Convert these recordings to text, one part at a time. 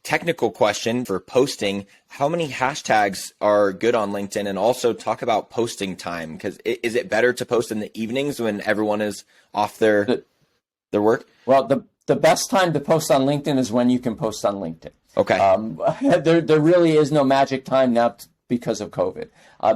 technical question for posting. How many hashtags are good on LinkedIn? And also talk about posting time, because is it better to post in the evenings when everyone is off their work? Well, the best time to post on LinkedIn is when you can post on LinkedIn. Okay. There really is no magic time now because of COVID.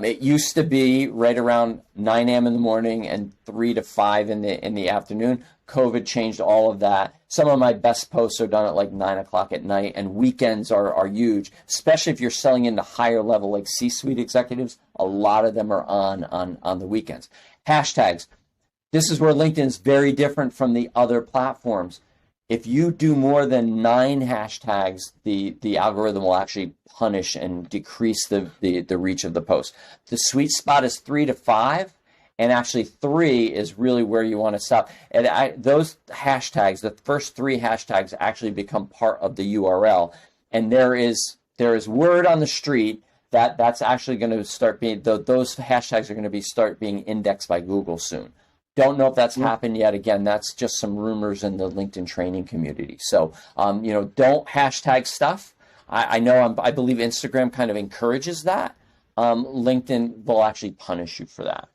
It used to be right around 9 a.m. in the morning and 3 to 5 in the afternoon. COVID changed all of that. Some of my best posts are done at like 9 o'clock at night, and weekends are huge, especially if you're selling into higher level like C-suite executives. A lot of them are on the weekends. Hashtags. This is where LinkedIn is very different from the other platforms. If you do more than 9 hashtags, the algorithm will actually punish and decrease the reach of the post. The sweet spot is 3 to 5, and actually 3 is really where you want to stop. And those hashtags, the first 3 hashtags, actually become part of the URL. And there is word on the street that's actually going to start being, those hashtags are going to start being indexed by Google soon. Don't know if that's happened yet. Again, that's just some rumors in the LinkedIn training community. So, don't hashtag stuff. I believe Instagram kind of encourages that. LinkedIn will actually punish you for that.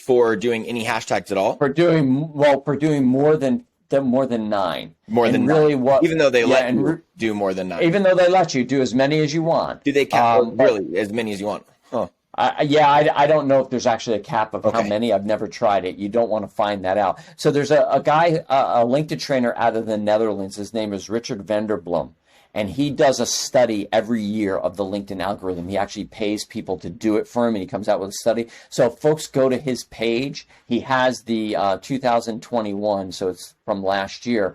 For doing any hashtags at all? For doing more than 9. More than really 9. Even though they let you do more than 9. Even though they let you do as many as you want. Do they cap really as many as you want? Huh. I don't know if there's actually a cap of how many. I've never tried it. You don't want to find that out. So there's a guy, a LinkedIn trainer out of the Netherlands. His name is Richard Vanderblom, and he does a study every year of the LinkedIn algorithm. He actually pays people to do it for him, and he comes out with a study. So if folks go to his page, he has the 2021, so it's from last year,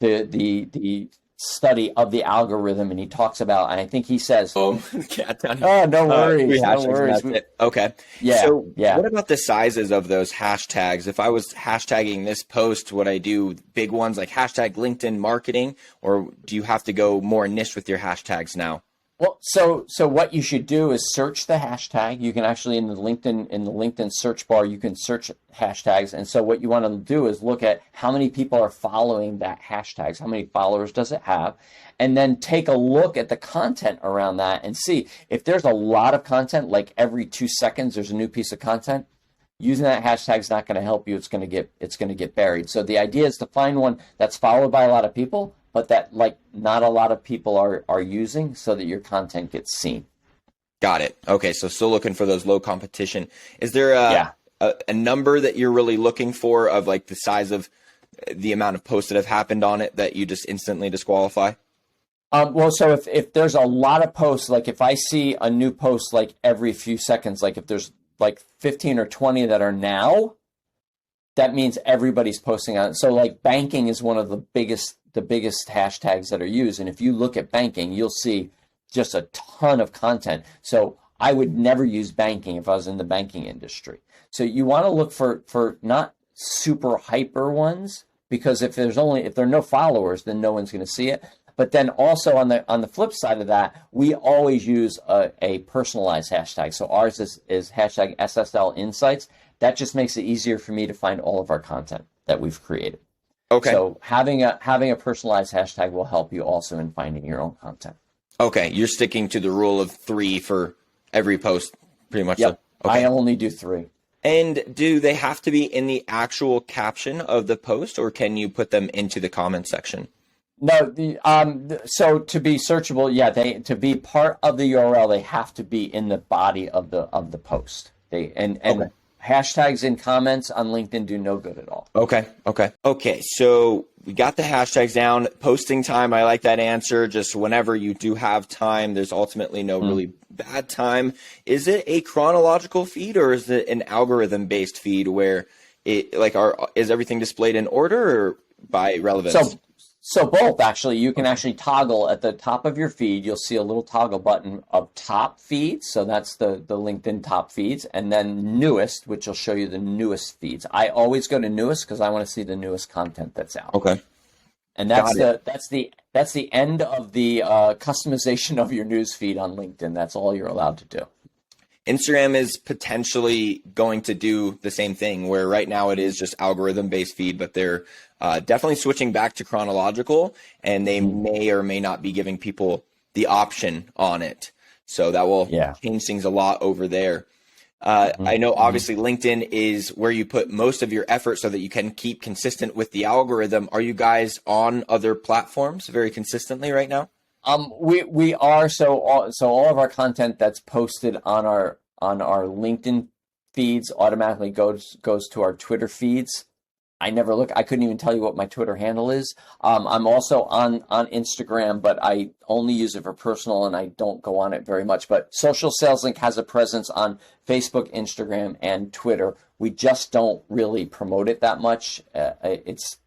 the study of the algorithm, and he talks about, and I think he says, no worries, no worries. Okay. Yeah. So what about the sizes of those hashtags? If I was hashtagging this post, would I do big ones like hashtag LinkedIn marketing, or do you have to go more niche with your hashtags now? Well, so what you should do is search the hashtag. You can actually in the LinkedIn search bar, you can search hashtags. And so what you want to do is look at how many people are following that hashtags, how many followers does it have, and then take a look at the content around that and see if there's a lot of content, like every 2 seconds there's a new piece of content. Using that hashtag is not going to help you. It's going to get buried. So the idea is to find one that's followed by a lot of people, but that like not a lot of people are using, so that your content gets seen. Got it. Okay, so still looking for those low competition. Is there a number that you're really looking for of like the size of the amount of posts that have happened on it that you just instantly disqualify? So if there's a lot of posts, like if I see a new post like every few seconds, like if there's like 15 or 20 that are now, that means everybody's posting on it. So like banking is one of the biggest hashtags that are used. And if you look at banking, you'll see just a ton of content. So I would never use banking if I was in the banking industry. So you want to look for not super hyper ones, because if there are no followers, then no one's going to see it. But then also on the flip side of that, we always use a personalized hashtag. So ours is hashtag SSL Insights. That just makes it easier for me to find all of our content that we've created. Okay. So having a personalized hashtag will help you also in finding your own content. Okay. You're sticking to the rule of 3 for every post, pretty much. Yep. So. Okay. I only do 3. And do they have to be in the actual caption of the post, or can you put them into the comment section? No, so to be searchable, to be part of the URL, they have to be in the body of the post. Okay. Hashtags in comments on LinkedIn do no good at all. Okay. So we got the hashtags down. Posting time, I like that answer. Just whenever you do have time, there's ultimately no really bad time. Is it a chronological feed, or is it an algorithm-based feed where is everything displayed in order or by relevance? So both, actually. You can actually toggle at the top of your feed. You'll see a little toggle button of top feeds. So that's the LinkedIn top feeds. And then newest, which will show you the newest feeds. I always go to newest because I want to see the newest content that's out. Okay. And that's the end of the customization of your news feed on LinkedIn. That's all you're allowed to do. Instagram is potentially going to do the same thing, where right now it is just algorithm-based feed, but they're definitely switching back to chronological, and they may or may not be giving people the option on it. So that will change things a lot over there. I know obviously LinkedIn is where you put most of your effort so that you can keep consistent with the algorithm. Are you guys on other platforms very consistently right now? We are. So all of our content that's posted on our LinkedIn feeds automatically goes to our Twitter feeds. I never look. I couldn't even tell you what my Twitter handle is. I'm also on Instagram, but I only use it for personal, and I don't go on it very much. But Social Sales Link has a presence on Facebook, Instagram, and Twitter. We just don't really promote it that much.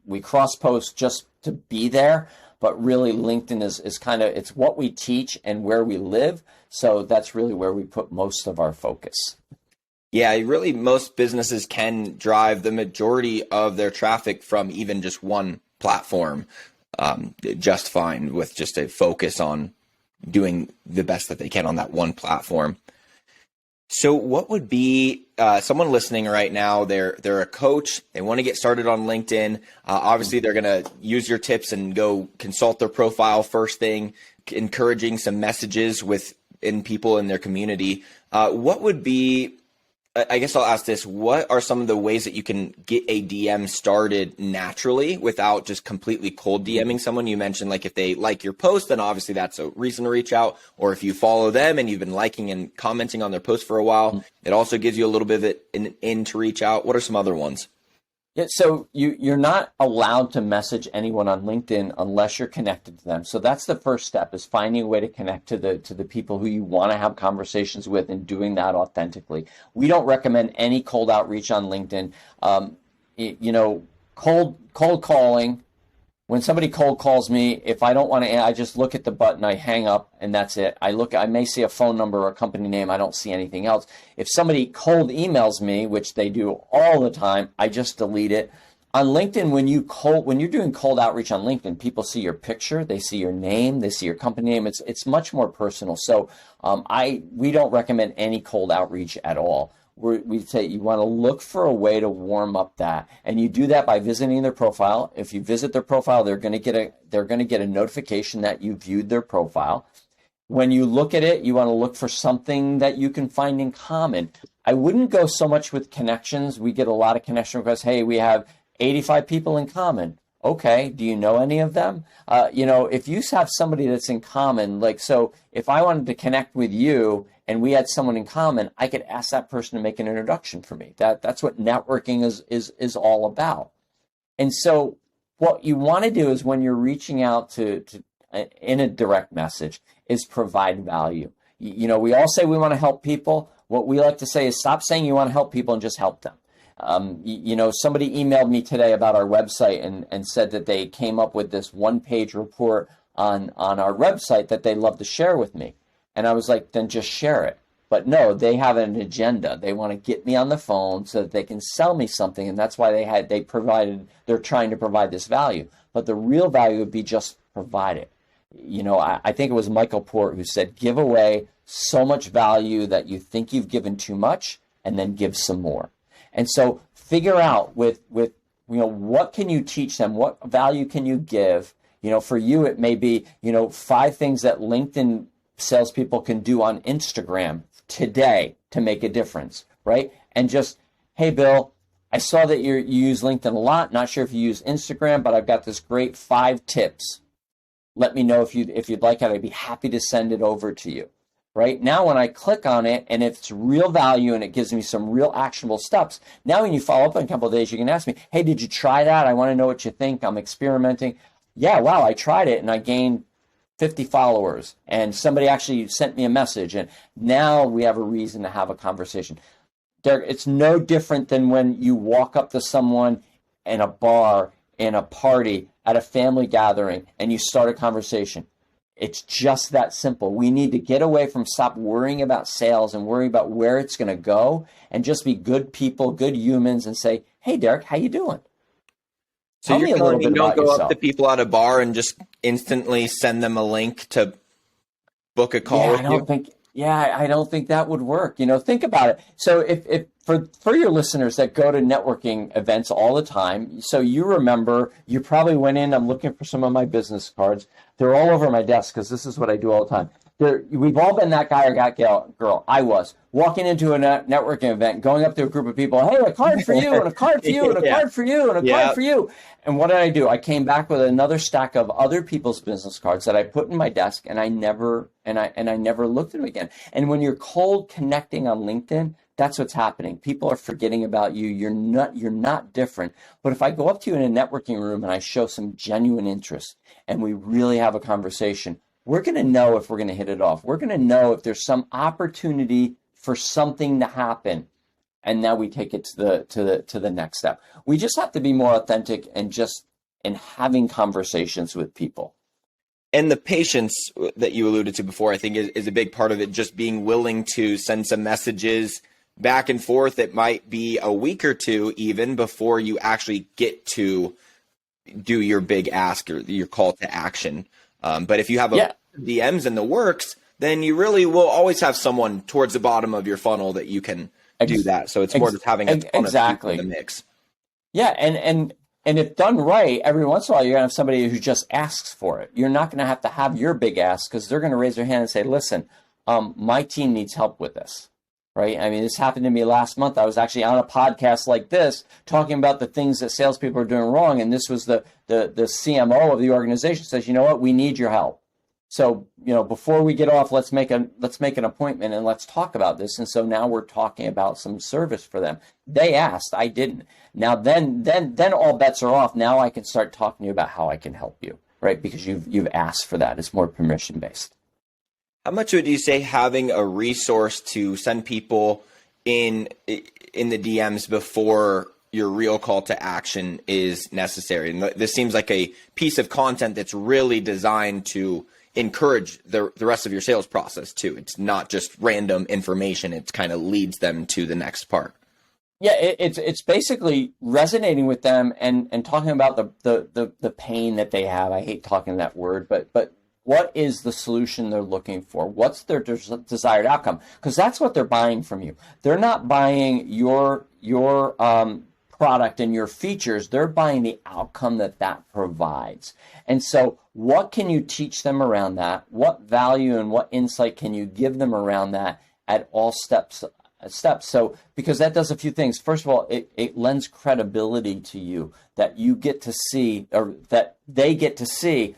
We cross post just to be there, but really LinkedIn is kind of, it's what we teach and where we live. So that's really where we put most of our focus. Yeah, really most businesses can drive the majority of their traffic from even just one platform just fine with just a focus on doing the best that they can on that one platform. So what would be someone listening right now, they're a coach, they want to get started on LinkedIn. Obviously, they're going to use your tips and go consult their profile first thing, encouraging some messages in people in their community. What would be, I guess I'll ask this, what are some of the ways that you can get a DM started naturally without just completely cold DMing someone? You mentioned like if they like your post, then obviously that's a reason to reach out. Or if you follow them and you've been liking and commenting on their post for a while, it also gives you a little bit of an in to reach out. What are some other ones? Yeah, so you're not allowed to message anyone on LinkedIn unless you're connected to them. So that's the first step, is finding a way to connect to the people who you want to have conversations with and doing that authentically. We don't recommend any cold outreach on LinkedIn. Cold calling. When somebody cold calls me, if I don't want to, I just look at the button, I hang up, and that's it. I may see a phone number or a company name. I don't see anything else. If somebody cold emails me, which they do all the time, I just delete it. On LinkedIn, when you're doing cold outreach on LinkedIn, people see your picture, they see your name, they see your company name. It's much more personal. So we don't recommend any cold outreach at all. We say you want to look for a way to warm up that, and you do that by visiting their profile. If you visit their profile, they're going to get a notification that you viewed their profile. When you look at it, you want to look for something that you can find in common. I wouldn't go so much with connections. We get a lot of connection requests. Hey, we have 85 people in common. Okay, do you know any of them? If you have somebody that's in common, like, so if I wanted to connect with you and we had someone in common, I could ask that person to make an introduction for me. That's what networking is all about. And so what you want to do is, when you're reaching out to in a direct message, is provide value. We all say we want to help people. What we like to say is, stop saying you want to help people and just help them. Somebody emailed me today about our website and said that they came up with this one-page report on our website that they'd love to share with me. And I was like, then just share it. But no, they have an agenda. They want to get me on the phone so that they can sell me something. And that's why they're trying to provide this value. But the real value would be just provide it. I think it was Michael Port who said, give away so much value that you think you've given too much, and then give some more. And so figure out with what can you teach them? What value can you give? For you, it may be, 5 things that LinkedIn salespeople can do on Instagram today to make a difference, right? And just, hey, Bill, I saw that you use LinkedIn a lot. Not sure if you use Instagram, but I've got this great 5 tips. Let me know if you'd like it. I'd be happy to send it over to you. Right now, when I click on it and it's real value and it gives me some real actionable steps, now when you follow up in a couple of days, you can ask me, hey, did you try that? I want to know what you think. I'm experimenting. Yeah, wow, I tried it and I gained 50 followers, and somebody actually sent me a message, and now we have a reason to have a conversation. Derek, it's no different than when you walk up to someone in a bar, in a party, at a family gathering, and you start a conversation. It's just that simple. We need to get away from stop worrying about sales and worry about where it's going to go, and just be good people, good humans, and say, hey, Derek, how you doing? So you're telling me don't go up to people at a bar and just instantly send them a link to book a call with you? Yeah, I don't think that would work. Think about it. So if for your listeners that go to networking events all the time, so you remember, you probably went in, I'm looking for some of my business cards. They're all over my desk because this is what I do all the time. We've all been that guy or that girl. I was walking into a networking event, going up to a group of people. Hey, a card for you, and a card for you, and a Yeah. card for you, and a card for you. And what did I do? I came back with another stack of other people's business cards that I put in my desk, and I never looked at them again. And when you're cold connecting on LinkedIn, that's what's happening. People are forgetting about you. You're not different. But if I go up to you in a networking room and I show some genuine interest, and we really have a conversation, we're going to know if we're going to hit it off. We're going to know if there's some opportunity for something to happen. And now we take it to the next step. We just have to be more authentic and just in having conversations with people. And the patience that you alluded to before, I think is a big part of it. Just being willing to send some messages back and forth. It might be a week or two even before you actually get to do your big ask or your call to action. But if you have DMs in the works, then you really will always have someone towards the bottom of your funnel that you can do that. So it's more just having a ton of people in the mix. Yeah, and if done right, every once in a while you're gonna have somebody who just asks for it. You're not gonna have to have your big ask because they're gonna raise their hand and say, "Listen, my team needs help with this." Right? I mean, this happened to me last month. I was actually on a podcast like this talking about the things that salespeople are doing wrong, and this was the CMO of the organization says, "You know what? We need your help. So, before we get off, let's make an appointment and let's talk about this." And so now we're talking about some service for them. They asked, I didn't. Now then all bets are off. Now I can start talking to you about how I can help you, right? Because you've asked for that. It's more permission based. How much would you say having a resource to send people in the DMs before your real call to action is necessary? And this seems like a piece of content that's really designed to encourage the rest of your sales process too. It's not just random information. It kind of leads them to the next part. Yeah, it's basically resonating with them and talking about the pain that they have. I hate talking that word, but what is the solution they're looking for? What's their desired outcome? Because that's what they're buying from you. They're not buying your product and your features. They're buying the outcome that provides. And so what can you teach them around that? What value and what insight can you give them around that at all steps? So, because that does a few things. First of all, it lends credibility to you that you get to see, or that they get to see,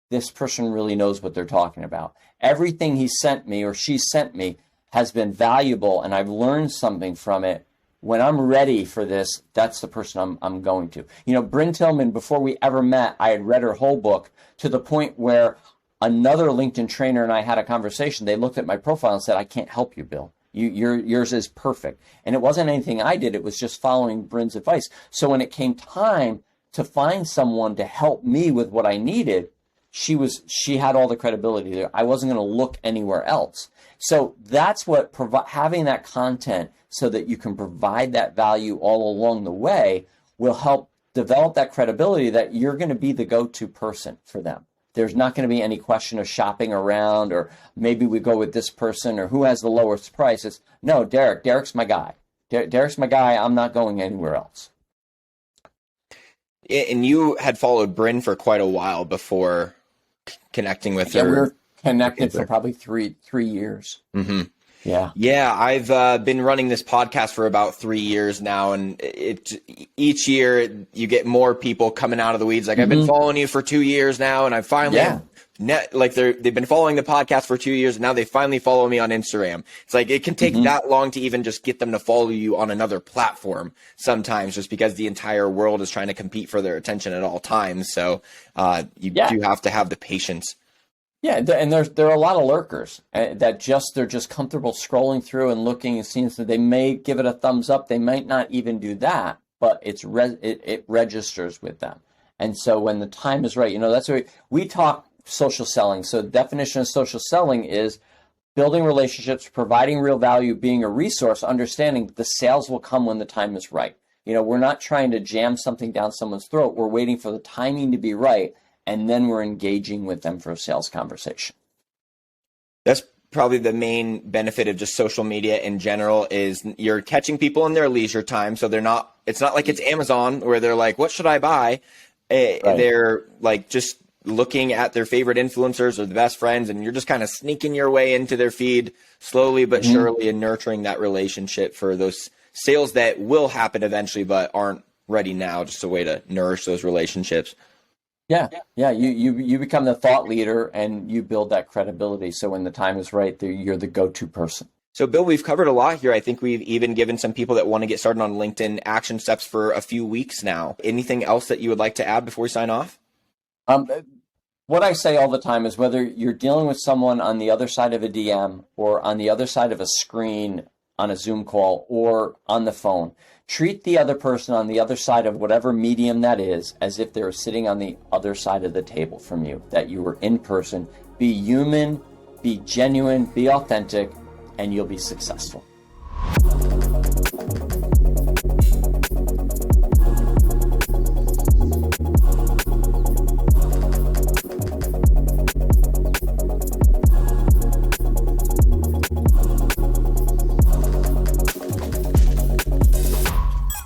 this person really knows what they're talking about. Everything he sent me or she sent me has been valuable, and I've learned something from it. When I'm ready for this, that's the person I'm going to. Bryn Tillman, before we ever met, I had read her whole book to the point where another LinkedIn trainer and I had a conversation. They looked at my profile and said, "I can't help you, Bill. Yours is perfect." And it wasn't anything I did. It was just following Bryn's advice. So when it came time to find someone to help me with what I needed, she had all the credibility there. I wasn't going to look anywhere else. So that's what having that content so that you can provide that value all along the way will help develop that credibility that you're going to be the go-to person for them. There's not going to be any question of shopping around or maybe we go with this person or who has the lowest price. It's, no, Derek's my guy. Derek's my guy. I'm not going anywhere else. And you had followed Bryn for quite a while before connecting with her. We were connected for probably three years. Mm-hmm. Yeah, I've been running this podcast for about 3 years now, and each year you get more people coming out of the weeds. Like, I've been following you for 2 years now, and I finally they've been following the podcast for 2 years, and now they finally follow me on Instagram. It's like it can take that long to even just get them to follow you on another platform sometimes, just because the entire world is trying to compete for their attention at all times. So you do have to have the patience. Yeah, and there are a lot of lurkers that they're just comfortable scrolling through and looking. It seems that they may give it a thumbs up. They might not even do that, but it registers with them. And so when the time is right, that's what we talk social selling. So the definition of social selling is building relationships, providing real value, being a resource, understanding the sales will come when the time is right. We're not trying to jam something down someone's throat. We're waiting for the timing to be right. And then we're engaging with them for a sales conversation. That's probably the main benefit of just social media in general is you're catching people in their leisure time. So it's not like it's Amazon where they're like, what should I buy? Right. They're like just looking at their favorite influencers or the best friends, and you're just kind of sneaking your way into their feed slowly but surely and nurturing that relationship for those sales that will happen eventually but aren't ready now. Just a way to nourish those relationships. Yeah. You become the thought leader and you build that credibility. So when the time is right, you're the go-to person. So Bill, we've covered a lot here. I think we've even given some people that want to get started on LinkedIn action steps for a few weeks now. Anything else that you would like to add before we sign off? What I say all the time is whether you're dealing with someone on the other side of a DM or on the other side of a screen on a Zoom call or on the phone, treat the other person on the other side of whatever medium that is as if they're sitting on the other side of the table from you, that you were in person. Be human, be genuine, be authentic, and you'll be successful.